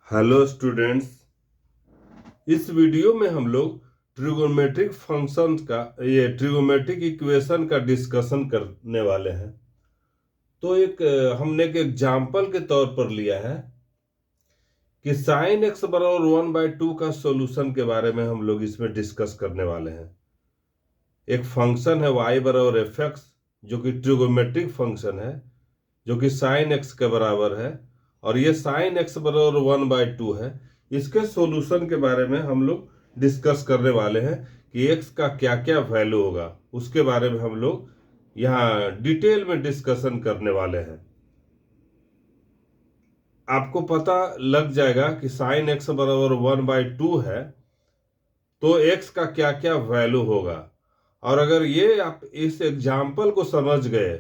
Hello students. इस video में हम लोग ट्रिगोनोमेट्रिक फंक्शन का ट्रिगोनोमेट्रिक इक्वेशन का डिस्कशन करने वाले हैं। तो हमने एक एग्जाम्पल के तौर पर लिया है कि साइन एक्स बराबर 1/2 का सॉल्यूशन के बारे में हम लोग इसमें डिस्कस करने वाले हैं। एक फंक्शन है y बराबर एफ एक्स, जो कि ट्रिगोनोमेट्रिक फंक्शन है, जो कि साइन एक्स के बराबर है, और ये साइन एक्स बराबर 1/2 है। इसके सॉल्यूशन के बारे में हम लोग डिस्कस करने वाले हैं कि एक्स का क्या क्या वैल्यू होगा, उसके बारे में हम लोग यहाँ डिटेल में डिस्कशन करने वाले हैं। आपको पता लग जाएगा कि साइन एक्स बराबर 1/2 है, तो एक्स का क्या क्या वैल्यू होगा। और अगर ये आप इस एग्जाम्पल को समझ गए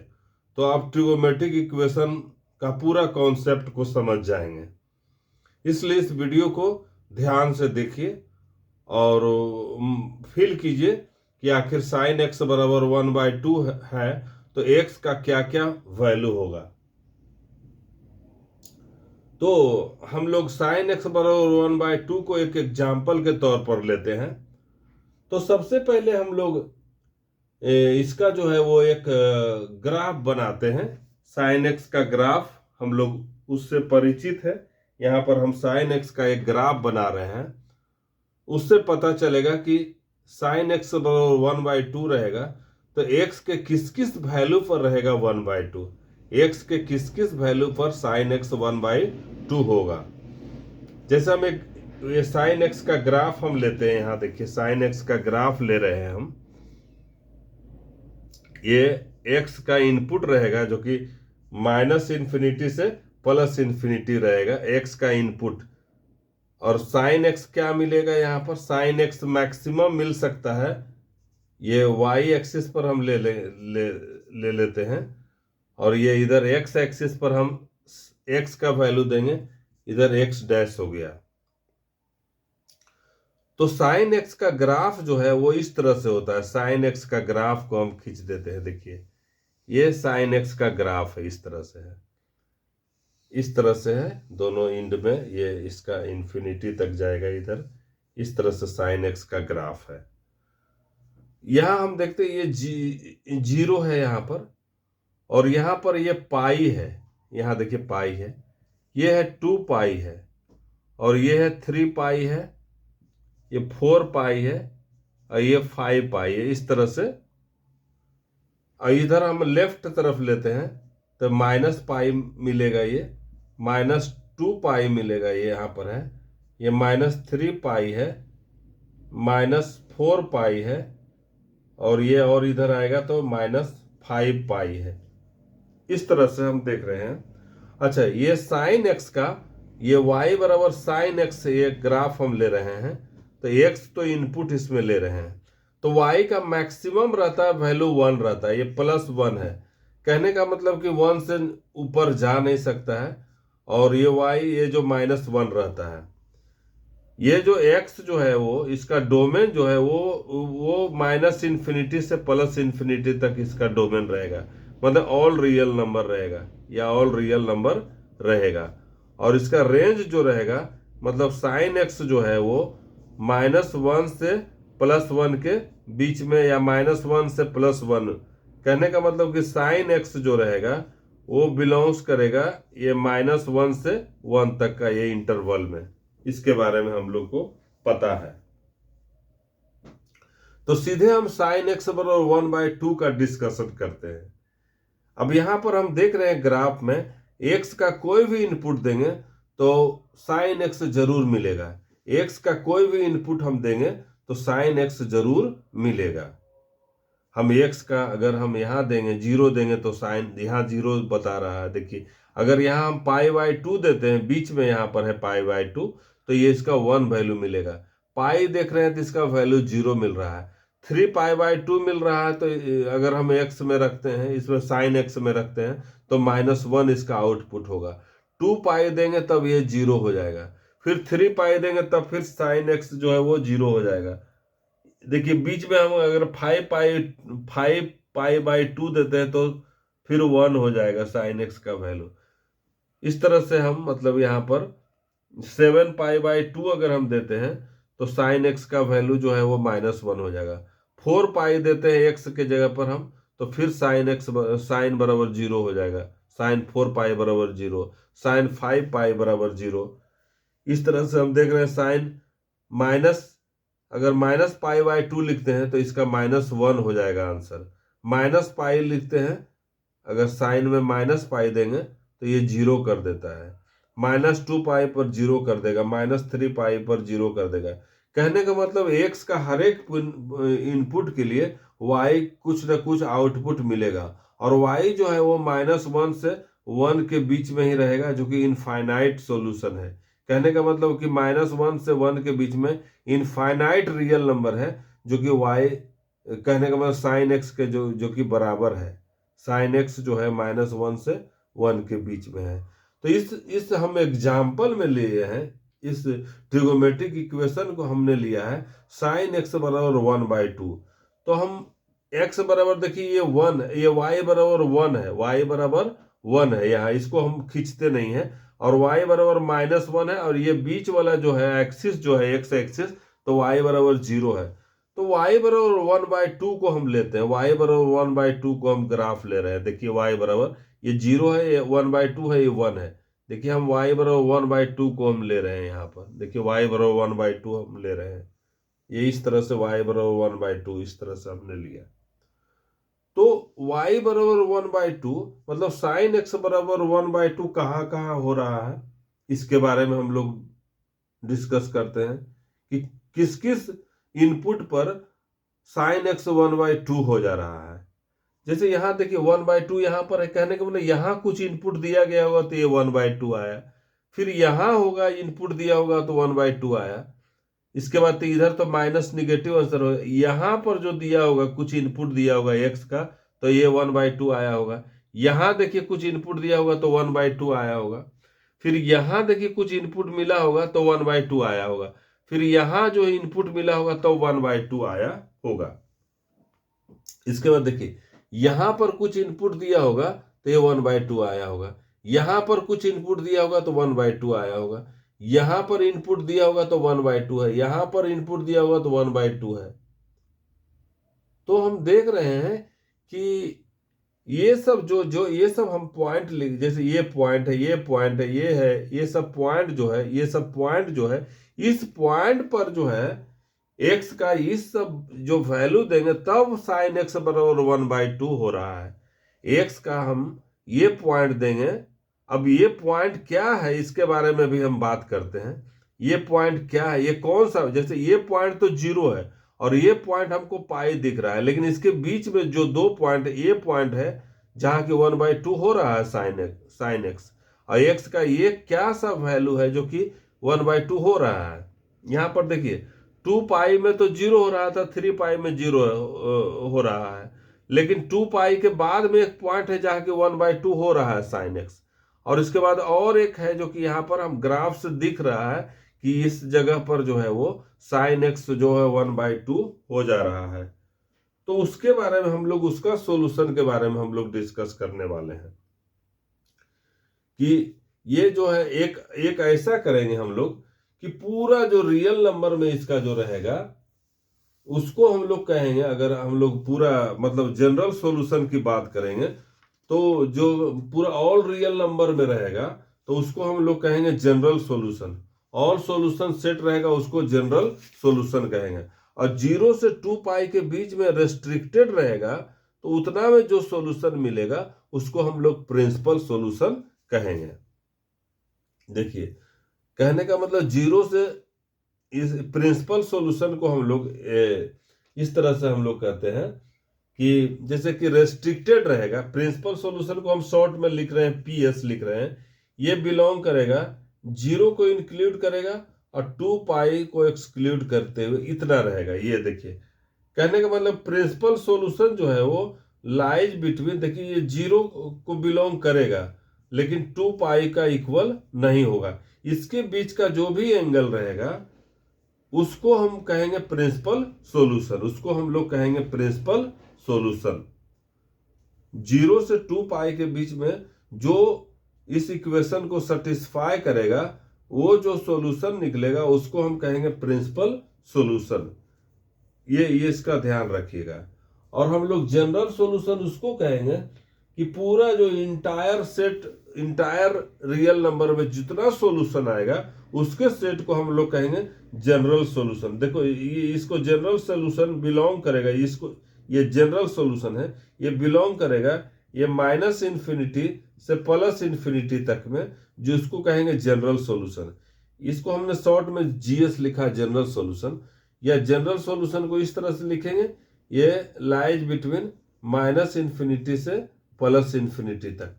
तो आप ट्रिगोनोमेट्रिक इक्वेशन का पूरा कॉन्सेप्ट को समझ जाएंगे। इसलिए इस वीडियो को ध्यान से देखिए और फील कीजिए कि आखिर साइन एक्स बराबर 1/2 है तो एक्स का क्या क्या वैल्यू होगा। तो हम लोग साइन एक्स बराबर 1/2 को एक एग्जाम्पल के तौर पर लेते हैं। तो सबसे पहले हम लोग इसका जो है वो एक ग्राफ बनाते हैं। साइन एक्स का ग्राफ हम लोग उससे परिचित है। यहाँ पर हम साइन एक्स का एक ग्राफ बना रहे हैं। उससे पता चलेगा कि साइन एक्स बराबर 1/2 रहेगा तो एक्स के किस किस वैल्यू पर रहेगा 1/2, एक्स के किस किस वैल्यू पर साइन एक्स 1/2 होगा। जैसे हम एक ये साइन एक्स का ग्राफ हम लेते हैं। यहाँ देखिए साइन एक्स का ग्राफ ले रहे हैं हम। ये एक्स का इनपुट रहेगा जो कि -∞ से +∞ रहेगा, एक्स का इनपुट। और साइन एक्स क्या मिलेगा, यहाँ पर साइन एक्स मैक्सिमम मिल सकता है। ये वाई एक्सिस पर हम ले लेते हैं, और ये इधर एक्स एक्सिस पर हम एक्स का वैल्यू देंगे, इधर एक्स डैश हो गया। तो साइन एक्स का ग्राफ जो है वो इस तरह से होता है। साइन एक्स का ग्राफ को हम खींच देते हैं। देखिए ये साइन एक्स का ग्राफ है, इस तरह से है, इस तरह से है। दोनों एंड में ये इसका इन्फिनिटी तक जाएगा इधर। इस तरह से साइन एक्स का ग्राफ है। यहां हम देखते हैं ये जीरो है यहाँ पर, और यहाँ पर ये पाई है। यहाँ देखिए पाई है, ये है 2 पाई है, और ये है 3 पाई है, ये 4 पाई है, और ये 5 पाई है। इस तरह से और इधर हम लेफ्ट तरफ लेते हैं तो -पाई मिलेगा, ये -2 पाई मिलेगा, ये यहाँ पर है। ये -3 पाई है, -4 पाई है, और ये और इधर आएगा तो -5 पाई है। इस तरह से हम देख रहे हैं। अच्छा, ये साइन एक्स का ये y बराबर साइन एक्स ये ग्राफ हम ले रहे हैं। तो x तो इनपुट इसमें ले रहे हैं, तो y का मैक्सिमम रहता है वैल्यू 1 रहता है। ये +1 है, कहने का मतलब कि 1 से ऊपर जा नहीं सकता है। और ये y ये जो -1 रहता है। ये जो x जो है वो इसका डोमेन जो है वो -∞ से +∞ तक इसका डोमेन रहेगा, मतलब ऑल रियल नंबर रहेगा या ऑल रियल नंबर रहेगा। और इसका रेंज जो रहेगा, मतलब साइन एक्स जो है वो -1 से +1 के बीच में, या -1 से +1। कहने का मतलब कि साइन एक्स जो रहेगा वो बिलोंग्स करेगा ये -1 से 1 तक का ये इंटरवल में। इसके बारे में हम लोग को पता है। तो सीधे हम साइन एक्स बराबर 1/2 का डिस्कशन करते हैं। अब यहां पर हम देख रहे हैं ग्राफ में एक्स का कोई भी इनपुट देंगे तो साइन एक्स जरूर मिलेगा। एक्स का कोई भी इनपुट हम देंगे तो साइन एक्स जरूर मिलेगा। हम एक्स का अगर हम यहाँ देंगे 0 देंगे तो साइन यहाँ 0 बता रहा है। देखिए अगर यहाँ हम π/2 देते हैं, बीच में यहाँ पर है π/2, तो ये इसका 1 वैल्यू मिलेगा। पाई देख रहे हैं तो इसका वैल्यू 0 मिल रहा है। 3 π/2 मिल रहा है, तो अगर हम एक्स में रखते हैं, इसमें साइन एक्स में रखते हैं, तो -1 इसका आउटपुट होगा। 2 पाई देंगे तब ये 0 हो जाएगा। फिर 3 पाई देंगे तब फिर साइन एक्स जो है वो 0 हो जाएगा। देखिए बीच में हम अगर 5 पाई/2 देते हैं तो फिर 1 हो जाएगा साइन एक्स का वैल्यू। इस तरह से हम मतलब यहाँ पर 7 पाई/2 अगर हम देते हैं तो साइन एक्स का वैल्यू जो है वो -1 हो जाएगा। 4 पाई देते हैं एक्स के जगह पर हम, तो फिर साइन बराबर 0 हो जाएगा। साइन 4 पाई बराबर 0, साइन 5 पाई बराबर 0। इस तरह से हम देख रहे हैं साइन माइनस, अगर -पाई/2 लिखते हैं तो इसका -1 हो जाएगा आंसर। -पाई लिखते हैं, अगर साइन में -पाई देंगे तो ये 0 कर देता है। -2 पाई पर 0 कर देगा, -3 पाई पर 0 कर देगा। कहने का मतलब एक्स का हर एक इनपुट के लिए वाई कुछ न कुछ आउटपुट मिलेगा, और वाई जो है वो -1 से 1 के बीच में ही रहेगा, जो कि इनफाइनाइट सॉल्यूशन है। कहने का मतलब कि -1 से 1 के बीच में इनफाइनाइट रियल नंबर है, जो कि वाई, कहने का मतलब साइन एक्स के जो कि बराबर है। साइन एक्स जो है -1 से 1 के बीच में है। तो इस हम एग्जाम्पल में लिए हैं, इस ट्रिगोमेट्रिक इक्वेशन को हमने लिया है साइन एक्स बराबर 1/2। तो हम एक्स बराबर, देखिए ये 1, ये वाई बराबर 1 है, वाई बराबर 1 है यहाँ, इसको हम खींचते नहीं है, और y बराबर -1 है, और ये बीच वाला जो है एक्सिस जो है एक्स एक्सिस, तो y बराबर 0 है। तो y बराबर 1/2 को हम लेते हैं, y बराबर 1/2 को हम ग्राफ ले रहे हैं। देखिए y बराबर, ये 0 है, ये 1/2 है, ये 1 है। देखिए हम y बराबर 1/2 को हम ले रहे हैं यहाँ पर। देखिए y बराबर 1/2 हम ले रहे हैं, ये इस तरह से y बराबर 1/2 इस तरह से हमने लिया। तो y बराबर 1/2 मतलब साइन एक्स बराबर 1/2 कहाँ कहाँ हो रहा है, इसके बारे में हम लोग डिस्कस करते हैं कि किस किस इनपुट पर साइन एक्स 1/2 हो जा रहा है। जैसे यहाँ देखिए 1/2 यहाँ पर है, कहने का मतलब यहाँ कुछ इनपुट दिया गया होगा तो ये 1/2 आया, फिर यहाँ होगा इनपुट दिया होगा तो 1/2 आया, इसके बाद तो इधर तो माइनस निगेटिव आंसर होगा। यहाँ पर जो दिया होगा, कुछ इनपुट दिया होगा एक्स का, तो ये 1/2 आया होगा। यहाँ देखिए कुछ इनपुट दिया होगा तो 1/2 आया होगा। फिर यहाँ देखिए कुछ इनपुट मिला होगा तो 1/2 आया होगा। फिर यहाँ जो इनपुट मिला होगा तो 1/2 आया होगा। इसके बाद देखिए यहाँ पर कुछ इनपुट दिया होगा तो ये 1/2 आया होगा। यहाँ पर कुछ इनपुट दिया होगा तो 1/2 आया होगा। यहां पर इनपुट दिया होगा तो 1/2 है, यहां पर इनपुट दिया होगा तो 1/2 है। तो हम देख रहे हैं कि ये सब जो ये सब हम पॉइंट लिख, जैसे ये पॉइंट है, ये पॉइंट है, ये है, ये सब पॉइंट जो है, ये सब पॉइंट जो है, इस पॉइंट पर जो है एक्स का इस सब जो वैल्यू देंगे तब साइन एक्स बराबर 1/2 हो रहा है। एक्स का हम ये पॉइंट देंगे। अब ये पॉइंट क्या है इसके बारे में भी हम बात करते हैं। ये पॉइंट क्या है, ये कौन सा, जैसे ये पॉइंट तो 0 है और ये पॉइंट हमको पाई दिख रहा है, लेकिन इसके बीच में जो दो पॉइंट, ये पॉइंट है जहां की 1/2 हो रहा है साइन एक्स, और एक्स का ये क्या सा वैल्यू है जो कि 1/2 हो रहा है। यहां पर देखिए 2 पाई में तो 0 हो रहा था, 3 पाई में 0 हो रहा है, लेकिन 2 पाई के बाद में एक पॉइंट है जहां की 1/2 हो रहा है साइन एक्स, और इसके बाद और एक है जो कि यहाँ पर हम ग्राफ से दिख रहा है कि इस जगह पर जो है वो साइन एक्स जो है 1/2 हो जा रहा है। तो उसके बारे में हम लोग, उसका सॉल्यूशन के बारे में हम लोग डिस्कस करने वाले हैं कि ये जो है एक ऐसा करेंगे हम लोग कि पूरा जो रियल नंबर में इसका जो रहेगा उसको हम लोग कहेंगे, अगर हम लोग पूरा मतलब जनरल सॉल्यूशन की बात करेंगे तो जो पूरा ऑल रियल नंबर में रहेगा तो उसको हम लोग कहेंगे general solution. All solution set रहेगा उसको जनरल सॉल्यूशन कहेंगे, और 0 से 2 पाई के बीच में रेस्ट्रिक्टेड रहेगा तो उतना में जो सॉल्यूशन मिलेगा उसको हम लोग प्रिंसिपल सॉल्यूशन कहेंगे। देखिए कहने का मतलब 0 से, इस प्रिंसिपल सॉल्यूशन को हम लोग इस तरह से हम लोग कहते हैं कि जैसे कि रेस्ट्रिक्टेड रहेगा। प्रिंसिपल सॉल्यूशन को हम शॉर्ट में लिख रहे हैं, PS लिख रहे हैं। ये बिलोंग करेगा, 0 को इंक्लूड करेगा और 2 पाई को एक्सक्लूड करते हुए इतना रहेगा। ये देखिए कहने का मतलब प्रिंसिपल सॉल्यूशन जो है वो लाइज बिटवीन, देखिए ये 0 को बिलोंग करेगा लेकिन 2 पाई का इक्वल नहीं होगा। इसके बीच का जो भी एंगल रहेगा उसको हम कहेंगे प्रिंसिपल सॉल्यूशन, उसको हम लोग कहेंगे प्रिंसिपल सॉल्यूशन। 0 से 2 पाई के बीच में जो इस इक्वेशन को सेटिस्फाई करेगा वो जो सॉल्यूशन निकलेगा उसको हम कहेंगे प्रिंसिपल सॉल्यूशन। ये इसका ध्यान रखिएगा। और हम लोग जनरल सॉल्यूशन उसको कहेंगे कि पूरा जो इंटायर रियल नंबर में जितना सॉल्यूशन आएगा उसके सेट को हम लोग कहेंगे जनरल सॉल्यूशन। देखो ये इसको जनरल सॉल्यूशन बिलोंग करेगा, इसको ये जनरल सॉल्यूशन है, ये बिलोंग करेगा ये माइनस इन्फिनिटी से प्लस इन्फिनिटी तक में, जो इसको कहेंगे जनरल सॉल्यूशन। इसको हमने शॉर्ट में जीएस लिखा, जनरल सॉल्यूशन। या जनरल सॉल्यूशन को इस तरह से लिखेंगे, ये लाइज बिटवीन माइनस इन्फिनिटी से प्लस इन्फिनिटी तक।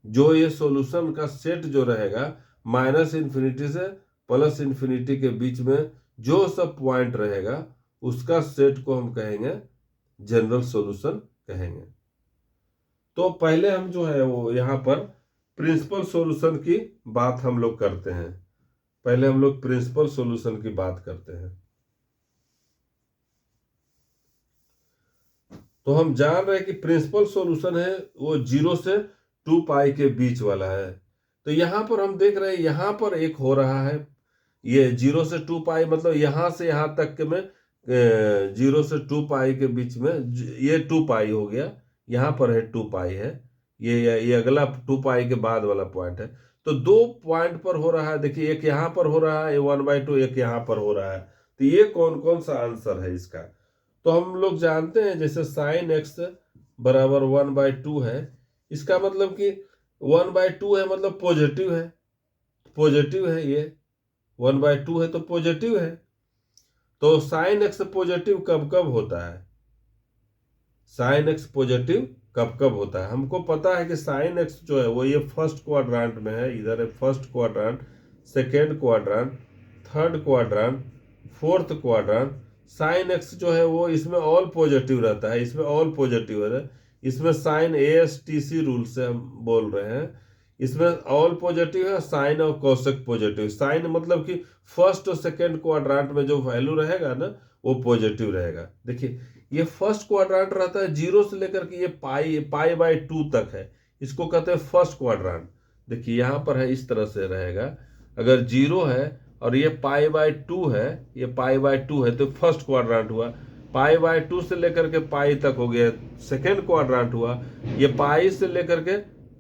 जो ये सॉल्यूशन का सेट जो रहेगा माइनस इन्फिनिटी से प्लस इन्फिनिटी के बीच में जो सब पॉइंट रहेगा उसका सेट को हम कहेंगे जनरल सॉल्यूशन कहेंगे। तो पहले हम जो है वो यहाँ पर प्रिंसिपल सॉल्यूशन की बात हम लोग करते हैं। पहले हम लोग प्रिंसिपल सॉल्यूशन की बात करते हैं। तो हम जान रहे हैं कि प्रिंसिपल सॉल्यूशन है वो 0 से 2 पाई के बीच वाला है। तो यहां पर हम देख रहे हैं यहां पर एक हो रहा है, ये 0 से 2 पाई मतलब यहां से यहां तक के में 0 से 2 पाई के बीच में ये 2 पाई हो गया, यहां पर है 2 पाई है, ये अगला 2 पाई के बाद वाला पॉइंट है। तो 2 पॉइंट पर हो रहा है, देखिए एक यहां पर हो रहा है 1/2, एक यहां पर हो रहा है। तो ये कौन कौन सा आंसर है इसका? तो हम लोग जानते हैं जैसे साइन एक्स बराबर 1/2 है, इसका मतलब कि 1/2 है मतलब पॉजिटिव है, पॉजिटिव है, ये 1/2 है तो पॉजिटिव है। तो साइन एक्स पॉजिटिव कब कब होता है? साइन एक्स पॉजिटिव कब कब होता है? हमको पता है कि साइन एक्स जो है वो ये फर्स्ट क्वाड्रांट में है, इधर है first quadrant, second quadrant, third quadrant, fourth quadrant. Sine x जो है वो इसमें ऑल पॉजिटिव रहता है, इसमें ऑल पॉजिटिव है, इसमें साइन ASTC रूल से हम बोल रहे हैं, इसमें ऑल पॉजिटिव है, साइन और कोसेक पॉजिटिव। साइन मतलब कि फर्स्ट और सेकेंड क्वाड्रांट में जो वैल्यू रहेगा ना वो पॉजिटिव रहेगा। देखिए ये फर्स्ट क्वाड्रांट रहता है 0 से लेकर के ये पाई/2 तक है, इसको कहते हैं फर्स्ट क्वाड्रांट। देखिए यहाँ पर है इस तरह से रहेगा, अगर 0 है और ये पाई/2 है, ये पाई/2 है तो फर्स्ट क्वाड्रांट हुआ। पाई/2 से लेकर के पाई तक हो गया सेकेंड क्वाड्रांट हुआ। ये पाई से लेकर के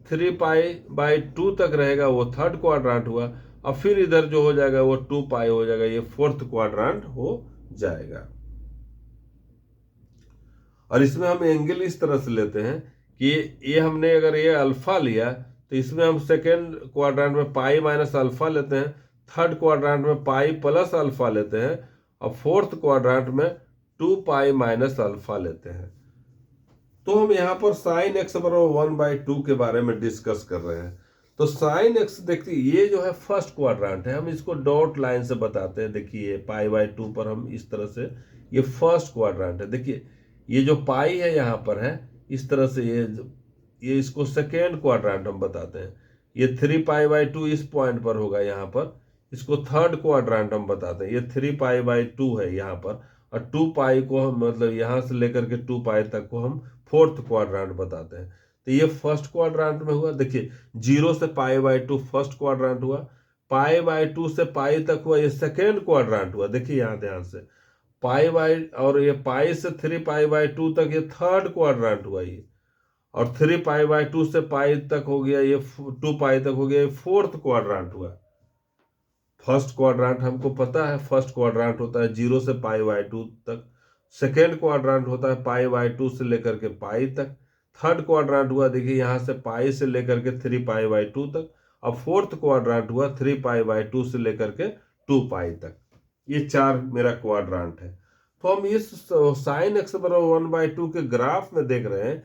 3 पाई/2 तक रहेगा वो थर्ड क्वाड्रांट हुआ। और फिर इधर जो हो जाएगा वो 2 पाई हो जाएगा, ये फोर्थ क्वाड्रांट हो जाएगा। और इसमें हम एंगल इस तरह से लेते हैं कि ये हमने अगर ये अल्फा लिया तो इसमें हम सेकेंड क्वाड्रांट में पाई माइनस अल्फा लेते हैं, थर्ड क्वाड्रांट में पाई प्लस अल्फा लेते हैं, और फोर्थ क्वाड्रांट में 2 पाई माइनस अल्फा लेते हैं। तो हम यहाँ पर साइन एक्स बराबर 1/2 के बारे में डिस्कस कर रहे हैं। तो साइन एक्स देखिए ये जो है फर्स्ट क्वाड्रांट है, हम इसको डॉट लाइन से बताते हैं। देखिए पाई/2 पर हम इस तरह से, ये फर्स्ट क्वाड्रांट है। देखिए ये जो पाई है यहाँ पर है इस तरह से, ये इसको सेकेंड क्वाड्रांट हम बताते हैं। ये 3 पाई/2 इस पॉइंट पर होगा यहाँ पर, इसको थर्ड क्वाड्रांट हम बताते हैं। ये 3 पाई/2 है यहाँ पर, और 2 पाई को हम मतलब यहाँ से लेकर के 2 पाई तक को हम फोर्थ क्वाड्रांट बताते हैं। तो ये फर्स्ट क्वाड्रांट में हुआ। देखिए 0 से पाई/2 फर्स्ट क्वाड्रांट हुआ, पाई/2 से पाई तक हुआ ये सेकेंड क्वाड्रांट हुआ। देखिए यहाँ ध्यान से और ये पाई से 3 पाई/2 तक ये थर्ड क्वाड्रांट हुआ ये, और 3 पाई/2 से पाई तक हो गया ये 2 पाई तक हो गया ये फोर्थ क्वाड्रांट हुआ। फर्स्ट क्वाड्रांट हमको पता है, फर्स्ट क्वाड्रांट होता है 0 से पाई/2 तक, सेकेंड क्वाड्रांट होता है पाई/2 से लेकर के पाई तक, थर्ड क्वाड्रांट हुआ देखिए यहाँ से पाई से लेकर के 3 पाई/2 तक, और फोर्थ क्वाड्रांट हुआ 3 पाई/2 से लेकर के 2 पाई तक। ये 4 मेरा क्वाड्रांट है। तो हम इस साइन एक्स बराबर 1/2 के ग्राफ में देख रहे हैं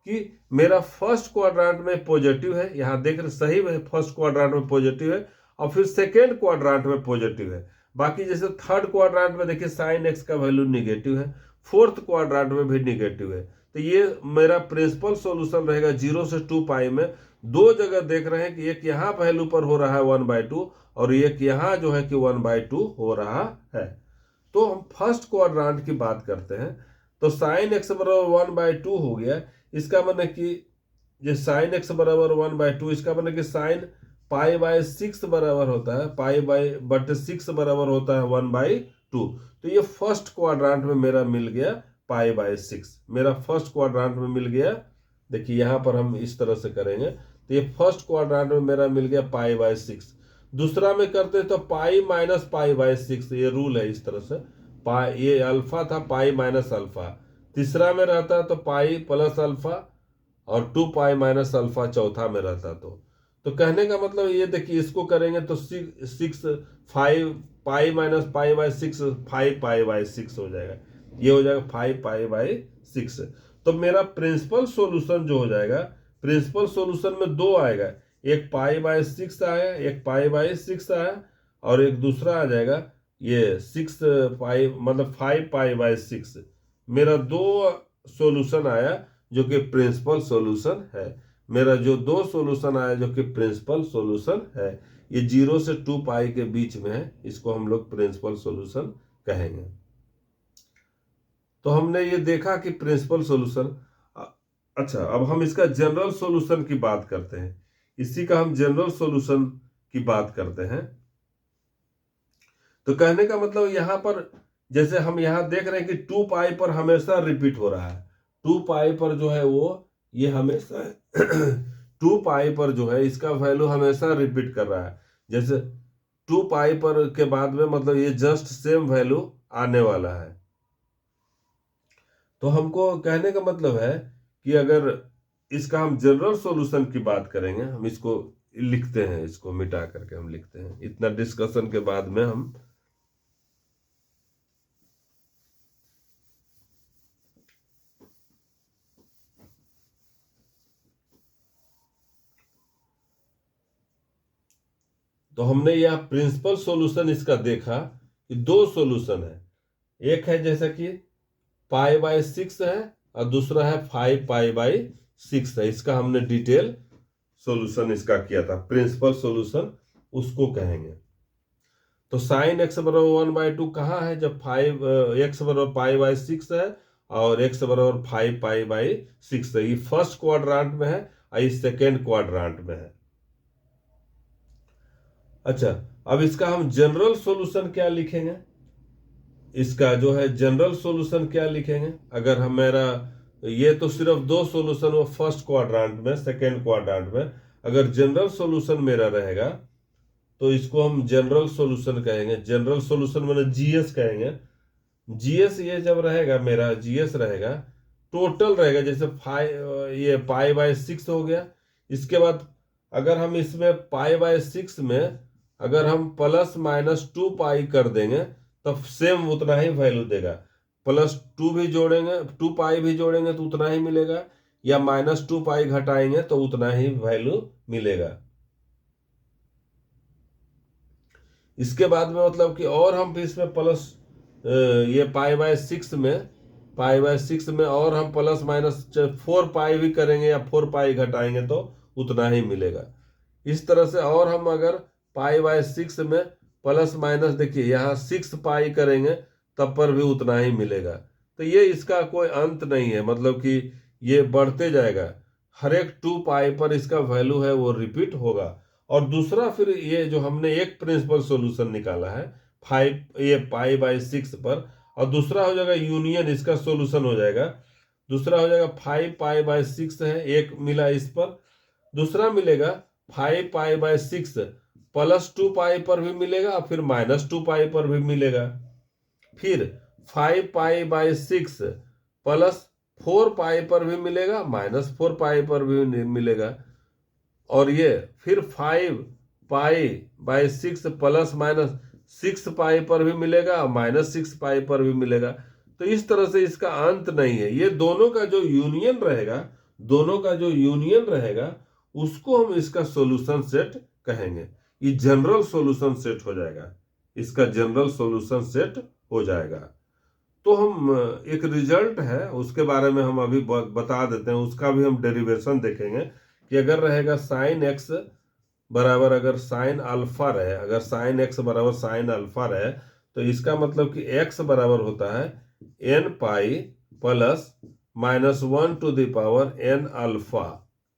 कि मेरा फर्स्ट क्वाड्रांट में पॉजिटिव है, यहाँ देख रहे सही है, फर्स्ट क्वाड्रांट में पॉजिटिव है, और फिर सेकेंड क्वाड्रांट में पॉजिटिव है। बाकी जैसे थर्ड क्वाड्रांट में देखिए साइन एक्स का वैल्यू निगेटिव है, फोर्थ क्वाड्रांट में भी निगेटिव है। तो ये मेरा प्रिंसिपल सॉल्यूशन रहेगा 0 से 2 पाई में। दो जगह देख रहे हैं कि एक यहाँ वैल्यू पर हो रहा है 1/2, और एक यहाँ जो है कि 1/2 हो रहा है। तो हम फर्स्ट क्वाड्रांट की बात करते हैं। तो साइन एक्स बराबर 1/2 हो गया, इसका मतलब कि ये साइन एक्स बराबर 1/2, इसका मतलब कि साइन π/6 बराबर होता है π/6 बराबर होता है 1/2। तो ये फर्स्ट क्वाड्रांट में मेरा मिल गया π/6, मेरा फर्स्ट क्वाड्रांट में मिल गया। देखिए यहाँ पर हम इस तरह से करेंगे तो ये फर्स्ट क्वाड्रांट में मेरा मिल गया π/6। दूसरा में करते तो पाई माइनस π/6, ये रूल है इस तरह से। पाई, ये अल्फा था, पाई माइनस अल्फा। तीसरा में रहता तो पाई प्लस अल्फा, और 2 पाई माइनस अल्फा चौथा में रहता। तो कहने का मतलब ये देखिए, इसको करेंगे तो 5 पाई माइनस π/6 5 π/6 हो जाएगा। ये हो जाएगा 5 π/6। तो मेरा प्रिंसिपल सॉल्यूशन जो हो जाएगा, प्रिंसिपल सॉल्यूशन में दो आएगा, एक π/6 आया, एक π/6 आया, और एक दूसरा आ जाएगा ये 6 पाई मतलब 5 π/6। मेरा दो सॉल्यूशन आया जो कि प्रिंसिपल सॉल्यूशन है। मेरा जो दो सॉल्यूशन आया जो कि प्रिंसिपल सॉल्यूशन है, ये 0 से 2 पाई के बीच में है, इसको हम लोग प्रिंसिपल सॉल्यूशन कहेंगे। तो हमने ये देखा कि प्रिंसिपल सॉल्यूशन। अच्छा, अब हम इसका जनरल सॉल्यूशन की बात करते हैं। इसी का हम जनरल सॉल्यूशन की बात करते हैं। तो कहने का मतलब यहां पर जैसे हम यहां देख रहे हैं कि 2 पाई पर हमेशा रिपीट हो रहा है। 2 पाई पर जो है वो ये हमेशा 2 पाई पर जो है इसका वैल्यू हमेशा रिपीट कर रहा है। जैसे 2 पाई पर के बाद में मतलब ये जस्ट सेम वैल्यू आने वाला है। तो हमको कहने का मतलब है कि अगर इसका हम जनरल सॉल्यूशन की बात करेंगे, हम इसको लिखते हैं, इसको मिटा करके हम लिखते हैं। इतना डिस्कशन के बाद में हम तो हमने यह प्रिंसिपल सॉल्यूशन इसका देखा कि दो सॉल्यूशन है। एक है जैसा कि π/6 है और दूसरा है 5 π/6 है। इसका हमने डिटेल सॉल्यूशन इसका किया था, प्रिंसिपल सॉल्यूशन उसको कहेंगे। तो साइन x बराबर 1/2 कहाँ है, जब x बराबर π/6 है और x बराबर 5 π/6 है। ये फर्स्ट क्वाड्रांट में है और ये सेकेंड क्वाड्रांट में है। अच्छा, अब इसका हम जनरल सॉल्यूशन क्या लिखेंगे, इसका जो है जनरल सॉल्यूशन क्या लिखेंगे। अगर हम मेरा ये तो सिर्फ दो सॉल्यूशन वो फर्स्ट क्वाड्रांट में, सेकेंड क्वाड्रांट में, अगर जनरल सॉल्यूशन मेरा रहेगा तो इसको हम जनरल सॉल्यूशन कहेंगे। जनरल सॉल्यूशन मतलब जीएस कहेंगे। जीएस ये जब रहेगा, मेरा जीएस रहेगा, टोटल रहेगा, जैसे ये π/6 हो गया। इसके बाद अगर हम इसमें π/6 में अगर हम ±2 पाई कर देंगे तब सेम उतना ही वैल्यू देगा। +2 भी जोड़ेंगे, 2 पाई भी जोड़ेंगे तो उतना ही मिलेगा, या -2 पाई घटाएंगे तो उतना ही वैल्यू मिलेगा। इसके बाद में मतलब कि और हम इसमें प्लस ये π/6 में और हम ±4 पाई भी करेंगे या 4 पाई घटाएंगे तो उतना ही मिलेगा। इस तरह से और हम अगर π/6 में प्लस माइनस, देखिए यहाँ 6 पाई करेंगे तब पर भी उतना ही मिलेगा। तो ये इसका कोई अंत नहीं है, मतलब कि ये बढ़ते जाएगा, हर एक 2 पाई पर इसका वैल्यू है वो रिपीट होगा। और दूसरा फिर ये जो हमने एक प्रिंसिपल सॉल्यूशन निकाला है 5 ये π/6 पर, और दूसरा हो जाएगा यूनियन, इसका सॉल्यूशन हो जाएगा। दूसरा हो जाएगा 5 π/6 है, एक मिला इस पर, दूसरा मिलेगा 5 π/6 +2 पाई पर भी मिलेगा और फिर -2 पाई पर भी मिलेगा। फिर 5 π/6 +4 पाई पर भी मिलेगा, -4 पाई पर भी मिलेगा। और ये फिर 5 π/6 ±6 पाई पर भी मिलेगा, -6 पाई पर भी मिलेगा। तो इस तरह से इसका अंत नहीं है। ये दोनों का जो यूनियन रहेगा, दोनों का जो यूनियन रहेगा उसको हम इसका सॉल्यूशन सेट कहेंगे। ये जनरल सॉल्यूशन सेट हो जाएगा, इसका जनरल सॉल्यूशन सेट हो जाएगा। तो हम एक रिजल्ट है उसके बारे में हम अभी बता देते हैं, उसका भी हम डेरिवेशन देखेंगे कि अगर रहेगा साइन x बराबर, अगर साइन अल्फा रहे, अगर साइन x बराबर साइन अल्फा रहे, तो इसका मतलब कि x बराबर होता है n pi plus -1 to the power n alpha.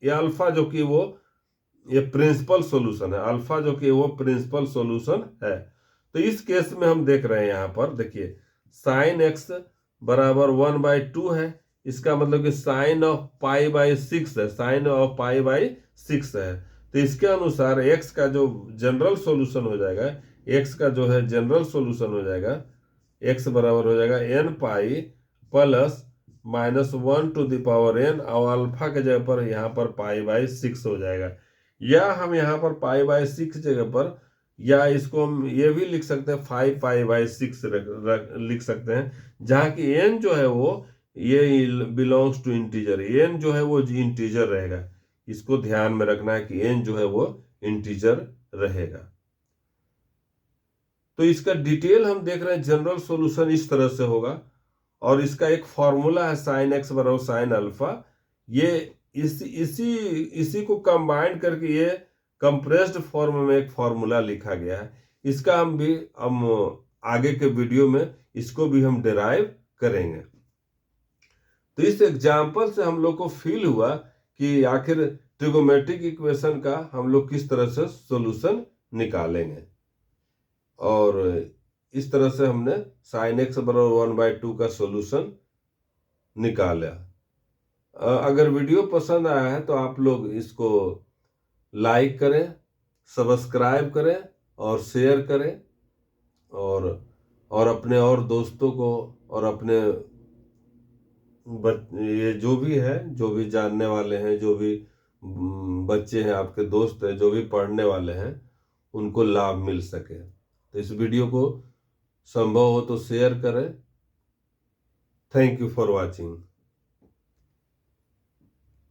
ये अल्फा जो कि वो ये प्रिंसिपल सॉल्यूशन है, अल्फा जो कि वो प्रिंसिपल सॉल्यूशन है। तो इस केस में हम देख रहे हैं यहाँ पर देखिए साइन एक्स बराबर 1/2 है, इसका मतलब कि साइन ऑफ π/6 है, साइन ऑफ π/6 है। तो इसके अनुसार एक्स का जो जनरल सॉल्यूशन हो जाएगा, एक्स का जो है जनरल सॉल्यूशन हो जाएगा, एक्स बराबर हो जाएगा n पाई प्लस -1n, और अल्फा के जगह पर यहाँ पर π/6 हो जाएगा। या हम यहाँ पर π/6 जगह पर, या इसको हम ये भी लिख सकते हैं 5π/6 लिख सकते हैं, जहाँ की n जो है वो ये बिलोंग्स टू इंटीजर, n जो है वो इंटीजर रहेगा। इसको ध्यान में रखना है कि n जो है वो इंटीजर रहेगा। तो इसका डिटेल हम देख रहे हैं, जनरल सॉल्यूशन इस तरह से होगा, और इसका एक फॉर्मूला है साइन एक्स बराबर साइन अल्फा। ये इसी को कंबाइन करके ये कंप्रेस्ड फॉर्म में एक फॉर्मूला लिखा गया है। इसका हम आगे के वीडियो में इसको भी हम डिराइव करेंगे। तो इस एग्जाम्पल से हम लोग को फील हुआ कि आखिर ट्रिगोमेट्रिक इक्वेशन का हम लोग किस तरह से सॉल्यूशन निकालेंगे, और इस तरह से हमने साइन एक्स बराबर 1/2 का सॉल्यूशन निकाला। अगर वीडियो पसंद आया है तो आप लोग इसको लाइक करें, सब्सक्राइब करें और शेयर करें, और अपने और दोस्तों को और अपने ये जो भी है, जो भी जानने वाले हैं, जो भी बच्चे हैं, आपके दोस्त हैं, जो भी पढ़ने वाले हैं, उनको लाभ मिल सके। तो इस वीडियो को संभव हो तो शेयर करें। Thank you for watching.